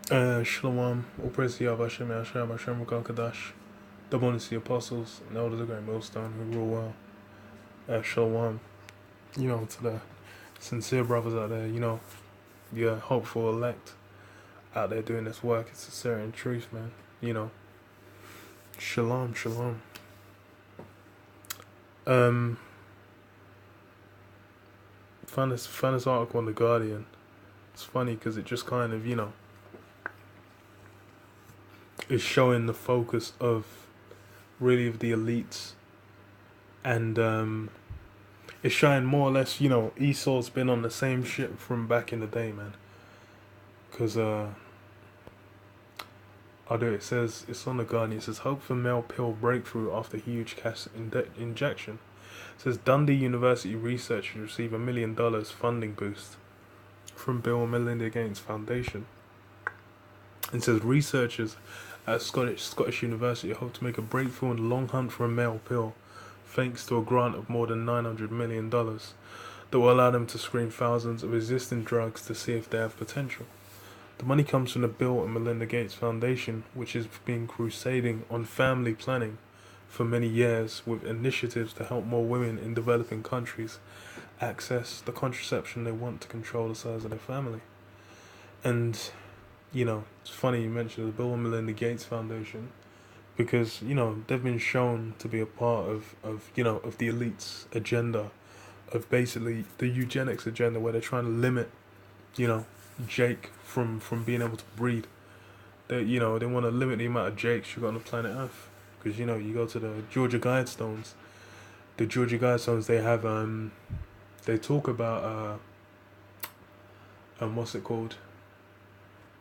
Shalom, all praise to Yahweh Hashem, Hashem, Hashem, Kadash, double honor to the apostles and elders of GreatMillStone who rule well. Shalom, to the sincere brothers out there, the hopeful elect out there doing this work. It's sincere and truth, man. Shalom, shalom. Found this article on The Guardian. It's funny because it just kind of, is showing the focus of the elites, and it's showing more or less, Esau's been on the same shit from back in the day, man. Because it says, it's on The Guardian, it says, hope for male pill breakthrough after huge cash injection. It says, Dundee University researchers receive $1 million funding boost from Bill and Melinda Gates Foundation. It says, researchers at Scottish University hope to make a breakthrough in the long hunt for a male pill, thanks to a grant of more than $900 million that will allow them to screen thousands of existing drugs to see if they have potential. The money comes from the Bill and Melinda Gates Foundation, which has been crusading on family planning for many years with initiatives to help more women in developing countries access the contraception they want to control the size of their family. And it's funny you mentioned the Bill and Melinda Gates Foundation, because they've been shown to be a part of the elites' agenda, of basically the eugenics agenda, where they're trying to limit Jake from being able to breed. They want to limit the amount of Jakes you got on the planet Earth, because you go to the Georgia Guidestones. The Georgia Guidestones, they have they talk about what's it called?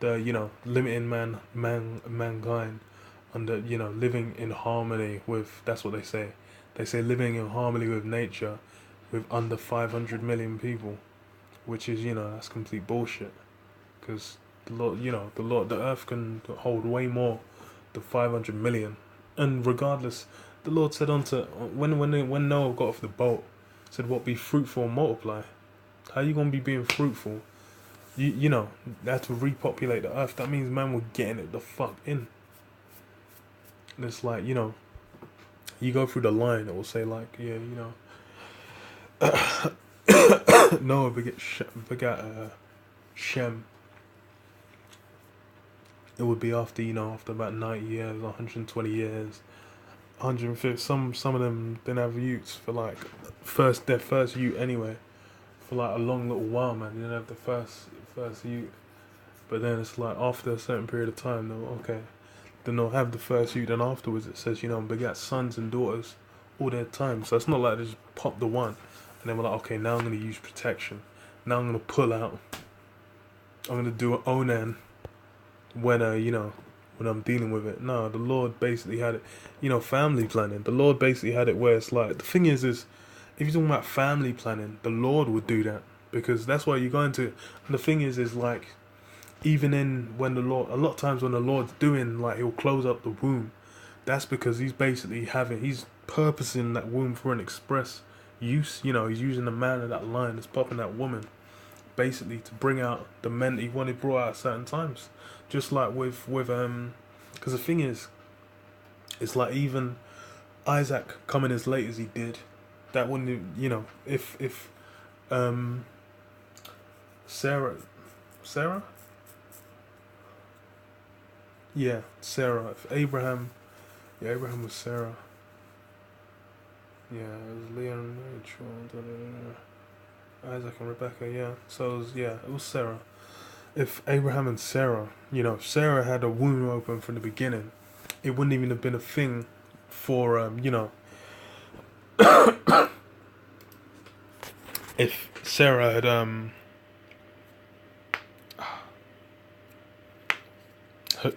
The limiting mankind under living in harmony with, that's what they say. They say living in harmony with nature with under 500 million people, which is that's complete bullshit, because the earth can hold way more than 500 million. And regardless, the Lord said when Noah got off the boat, said, what, be fruitful and multiply. How you gonna be being fruitful? They have to repopulate the earth. That means man, we're getting it the fuck in. And it's like, you go through the line, it will say like, Noah begat Shem. It would be after, after about 90 years, 120 years, 150. Some of them didn't have youths for like their first youth anyway. For like a long little while, man, you didn't have the first youth. But then it's like after a certain period of time, then they'll have the first youth, and afterwards it says, begat sons and daughters all their time. So it's not like they just pop the one and then we're like, okay, now I'm going to use protection. Now I'm going to pull out. I'm going to do an onan when I'm dealing with it. No, the Lord basically had it, family planning. The Lord basically had it where it's like, the thing is if you're talking about family planning, the Lord would do that, because that's why you go into it. And the thing is like, even when the Lord, a lot of times when the Lord's doing, like, he'll close up the womb, that's because he's basically he's purposing that womb for an express use. He's using the man of that line that's popping that woman, basically to bring out the men that he wanted brought out at certain times. Just like with because the thing is, it's like even Isaac coming as late as he did, that wouldn't, if Sarah, if Abraham was Sarah, it was Leah and Rachel, Isaac and Rebecca, so it was Sarah. If Abraham and Sarah, if Sarah had a womb open from the beginning, it wouldn't even have been a thing for if Sarah had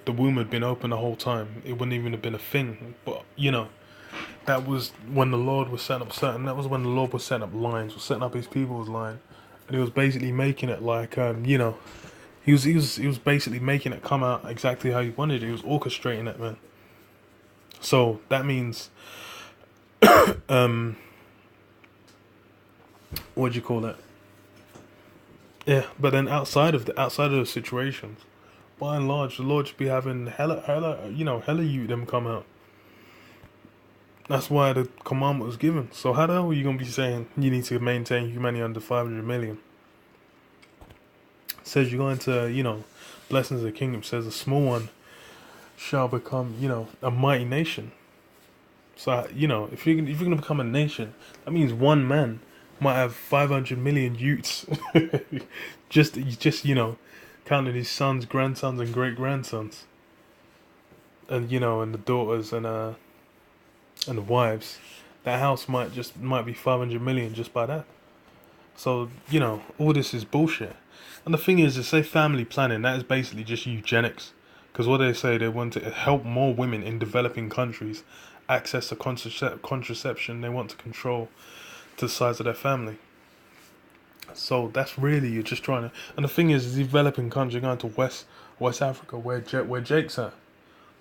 the womb had been open the whole time, it wouldn't even have been a thing. But that was when the Lord was setting up lines, was setting up his people's line, and he was basically making it like he was basically making it come out exactly how he wanted it. He was orchestrating it, man. So that means what do you call it? Yeah, but then outside of the situations by and large, the Lord should be having hella you them come out. That's why the commandment was given. So how the hell are you going to be saying you need to maintain humanity under 500 million? It says you're going to, blessings of the kingdom. It says a small one shall become, a mighty nation. So, if you're going to become a nation, that means one man might have 500 million youths. just, counting his sons, grandsons, and great-grandsons. And, and the daughters and the wives. That house might be 500 million just by that. So, all this is bullshit. And the thing is, to say family planning, that is basically just eugenics. Because what they say, they want to help more women in developing countries access to contraception. They want to control the size of their family. So that's really, you're just trying to... And the thing is, developing country, going to West Africa, where Jake's at.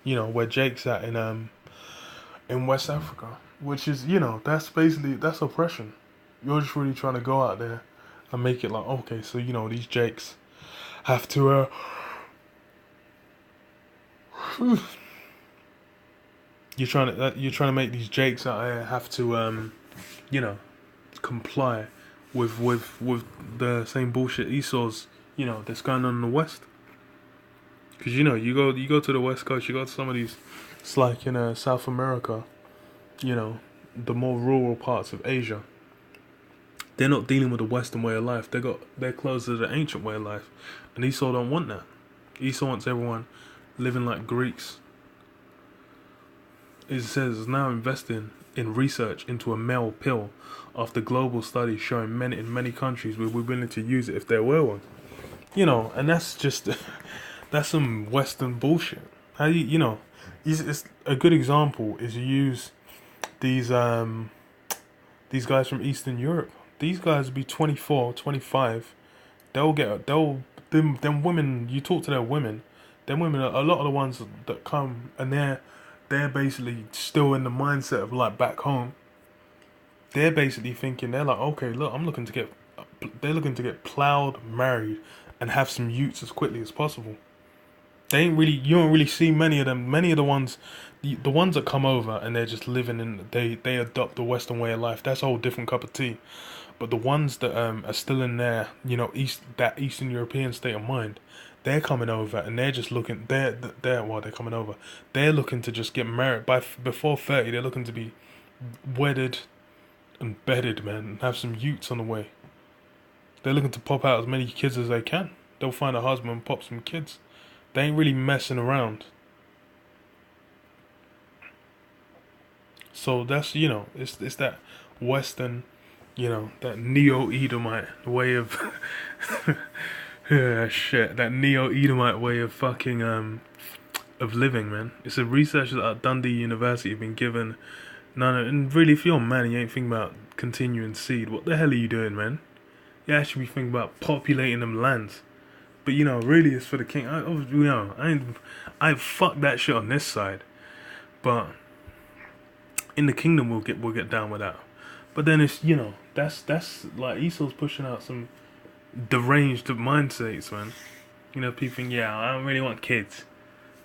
Where Jake's at in West Africa. Which is, that's oppression. You're just really trying to go out there and make it like, okay, so, these Jakes have to... You're trying to make these Jakes out here have to, comply with the same bullshit Esau's, that's going on in the West. Because you go to the West Coast, you go to some of these, it's like in South America, the more rural parts of Asia. They're not dealing with the Western way of life. They're close to the ancient way of life, and Esau don't want that. Esau wants everyone living like Greeks. It says it's now investing in research into a male pill after global studies showing men in many countries will be willing to use it if there were one. And that's just that's some Western bullshit. How it's a good example is you use these guys from Eastern Europe. These guys will be 24, 25. Them women, you talk to their women. Them women, a lot of the ones that come and they're basically still in the mindset of like back home. They're basically thinking, they're like, okay, look, they're looking to get plowed, married, and have some youths as quickly as possible. You don't really see many of them. Many of the ones that come over and they're just living in, they adopt the Western way of life. That's a whole different cup of tea. But the ones that are still in their, Eastern European state of mind, they're coming over and they're just looking. They're coming over. They're looking to just get married before 30. They're looking to be wedded and bedded, man, and have some youths on the way. They're looking to pop out as many kids as they can. They'll find a husband and pop some kids. They ain't really messing around. So that's, it's that Western, that Neo-Edomite way of... that Neo-Edomite way of fucking, of living, man. It's a researcher at Dundee University have been given... and really, if you're a man and you ain't thinking about continuing seed, what the hell are you doing, man? You actually be thinking about populating them lands. But, really it's for the king. I fuck that shit on this side. But in the kingdom we'll get down with that. But then it's, that's like Esau's pushing out some deranged mindsets, man. People think, I don't really want kids.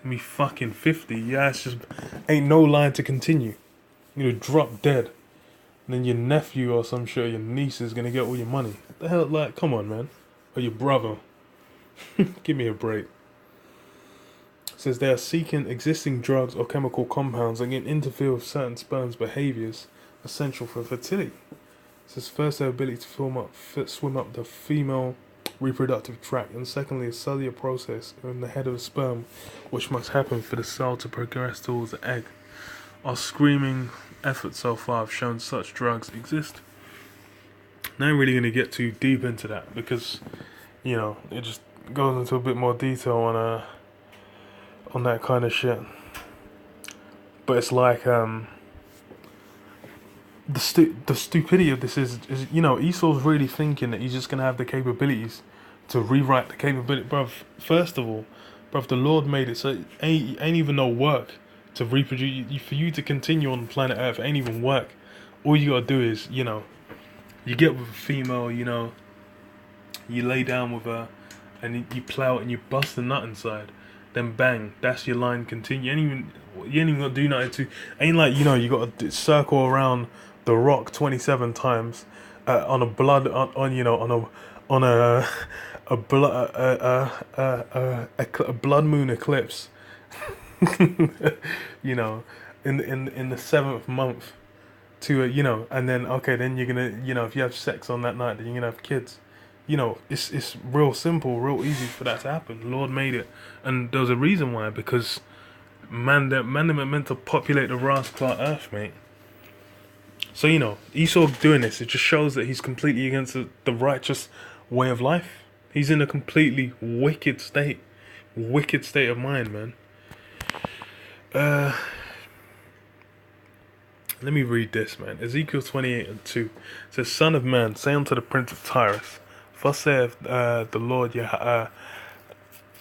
Me fucking 50, it's just ain't no line to continue. Drop dead. And then your nephew or some shit, or your niece is gonna get all your money. The hell, like, come on, man. Or your brother. Give me a break. It says they are seeking existing drugs or chemical compounds that can interfere with certain sperm's behaviours essential for fertility. It says first their ability to swim up the female reproductive tract, and secondly a cellular process in the head of the sperm which must happen for the cell to progress towards the egg. Our screaming efforts so far have shown such drugs exist. Now I'm really going to get too deep into that because, it just goes into a bit more detail on that kind of shit. But it's like the stupidity of this is Esau's really thinking that he's just gonna have the capabilities to rewrite the capability, bruv. First of all, bruv, the Lord made it so it ain't even no work to reproduce. For you to continue on planet Earth, it ain't even work. All you gotta do is you get with a female, you lay down with her, and you plow it and you bust the nut inside. Then bang, that's your line. Continue. You ain't even got to do nothing to. Ain't like, you got to circle around the rock 27 times on a blood a blood moon eclipse. In the seventh month to and then okay, then you're gonna if you have sex on that night, then you're gonna have kids. It's real simple, real easy for that to happen. The Lord made it, and there's a reason why, because man are meant to populate the rascal earth, mate. So Esau doing this, it just shows that he's completely against the righteous way of life. He's in a completely wicked state of mind, man. Let me read this, man. Ezekiel 28:2 says, "Son of man, say unto the prince of Tyrus, thus saith the Lord, the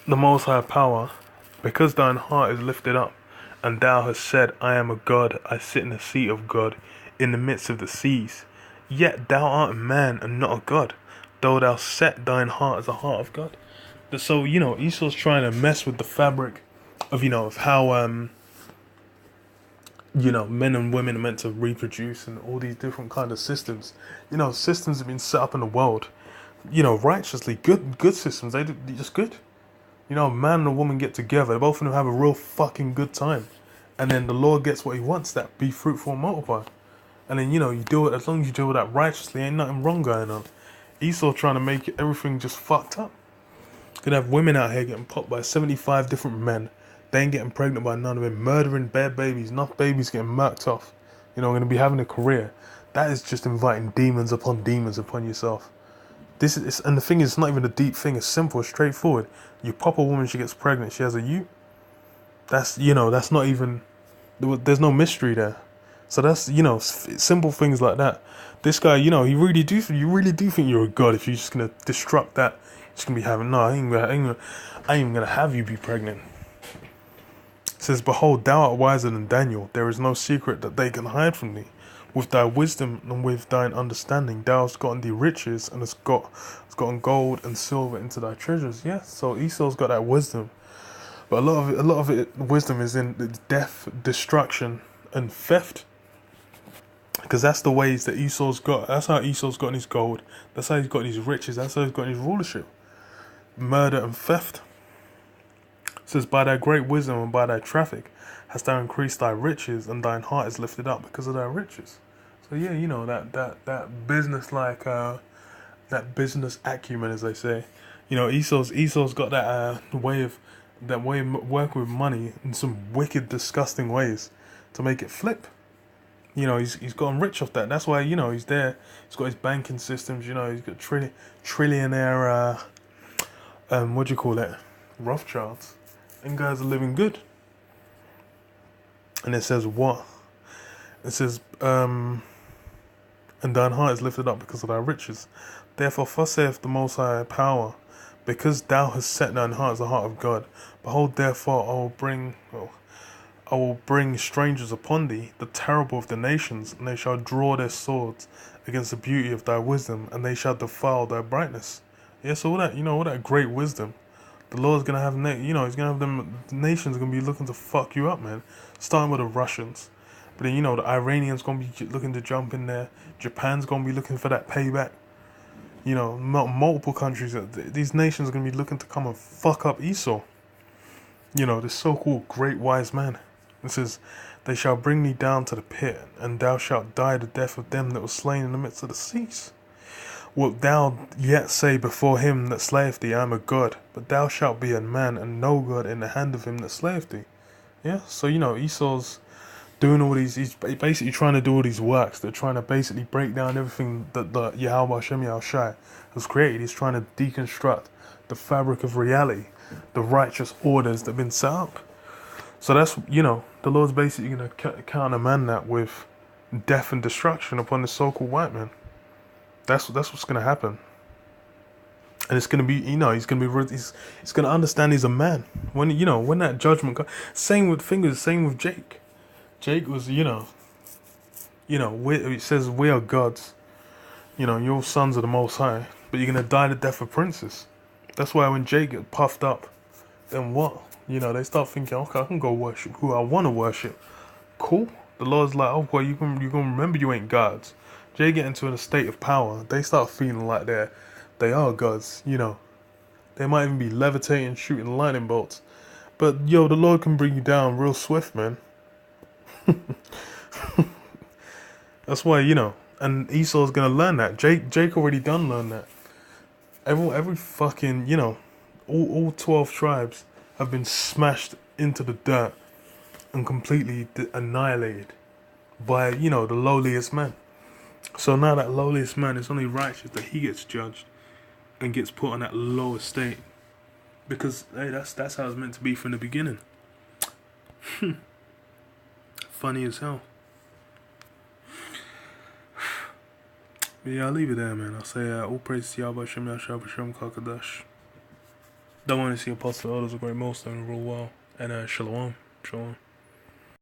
Most High Power, because thine heart is lifted up, and thou hast said, I am a God, I sit in the seat of God, in the midst of the seas. Yet thou art a man and not a God, though thou set thine heart as a heart of God." So Esau's trying to mess with the fabric of of how men and women are meant to reproduce, and all these different kind of systems. Systems have been set up in the world, righteously, good systems. They're just good. A man and a woman get together, both of them have a real fucking good time. And then the Lord gets what he wants, that be fruitful and multiply. And then, you do it, as long as you do that righteously, ain't nothing wrong going on. Esau trying to make everything just fucked up. Could have women out here getting popped by 75 different men. They ain't getting pregnant by none of them, murdering bare babies, enough babies getting murked off. Going to be having a career. That is just inviting demons upon yourself. And the thing is, it's not even a deep thing. It's simple, it's straightforward. You pop a woman, she gets pregnant, she has a you. That's that's not even. There's no mystery there. So that's simple things like that. This guy, you really do think you're a god if you're just gonna destruct that. Just gonna be having I ain't gonna have you be pregnant. It says, "Behold, thou art wiser than Daniel. There is no secret that they can hide from thee. With thy wisdom and with thine understanding, thou hast gotten thee riches and hast gotten gold and silver into thy treasures." Yeah, so Esau's got that wisdom, but a lot of it, wisdom is in death, destruction, and theft. Because that's the ways that Esau's got. That's how Esau's gotten his gold. That's how he's got his riches. That's how he's got his rulership. Murder and theft. It says, "By thy great wisdom and by thy traffic hast thou increased thy riches, and thine heart is lifted up because of thy riches." So yeah, that business that business acumen, as they say. Esau's got that way of working with money in some wicked, disgusting ways to make it flip. He's gotten rich off that. That's why he's there. He's got his banking systems. He's got trillionaire. What do you call it? Rothschilds. And guys are living good. And it says what? It says, "And thine heart is lifted up because of thy riches. Therefore, thus saith the Most High Power, because thou hast set thine heart as the heart of God. Behold, therefore, I will bring strangers upon thee, the terrible of the nations, and they shall draw their swords against the beauty of thy wisdom, and they shall defile thy brightness." Yeah, so all that great wisdom, the Lord's gonna have, he's gonna have them nations gonna be looking to fuck you up, man. Starting with the Russians, but then the Iranians gonna be looking to jump in there. Japan's gonna be looking for that payback. Multiple countries. These nations are gonna be looking to come and fuck up Esau. This so-called great wise man. It says, "They shall bring thee down to the pit, and thou shalt die the death of them that were slain in the midst of the seas. Wilt thou yet say before him that slayeth thee, I am a god? But thou shalt be a man, and no god in the hand of him that slayeth thee." Yeah, so Esau's doing all these. He's basically trying to do all these works. They're trying to basically break down everything that the Yahweh Hashem Yahushai has created. He's trying to deconstruct the fabric of reality, the righteous orders that have been set up. So that's the Lord's basically going to countermand that with death and destruction upon the so-called white man. That's what's going to happen. And it's going to be, he's going to understand he's a man. When that judgment comes. Same with fingers, same with Jake. Jake was, it says we are gods. Your sons are the Most High. But you're going to die the death of princes. That's why when Jay gets puffed up, then what? You know, they start thinking, okay, I can go worship who I want to worship. Cool. The Lord's like, oh, well, you can remember you ain't gods. Jay get into a state of power. They start feeling like they are gods. You know, they might even be levitating, shooting lightning bolts. But yo, the Lord can bring you down real swift, man. That's why, you know, and Esau's gonna learn that. Jake already done learn that. Every fucking, you know, all 12 tribes have been smashed into the dirt and completely annihilated by, you know, the lowliest man. So now that lowliest man, it's only righteous that he gets judged and gets put on that low estate. Because, hey, that's how it's meant to be from the beginning. Funny as hell. But yeah, I'll leave it there, man. I'll say all praise to Yahweh Shem Yahshua B'Shem Kakadash. Don't want to see Apostle Elders of GreatMillStone rule well. And Shalom. Shalom.